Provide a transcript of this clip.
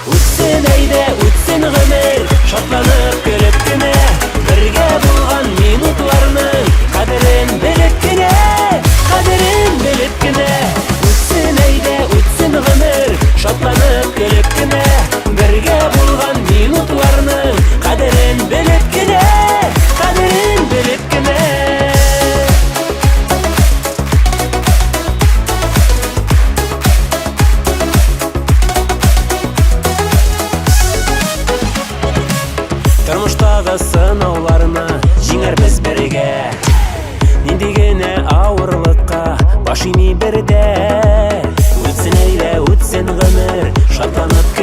Үтсін әйдә, үтсін ғұмыр, шатланып күліп кенә, бірге болған минутларның қадірін біліп кенә, қадірін біліп кенә. Үтсін әйдә, үтсін ғұмыр, шатланып күліп кенә, бірге болған минутларның қадірін біліп кенә, қадірін біліп кенә. Тормыштағы сынауларны жеңер біз бірге, нинди генә ауырлыққа баш имей бірдә. Үтсін әйдә, үтсін ғұмыр, шатланып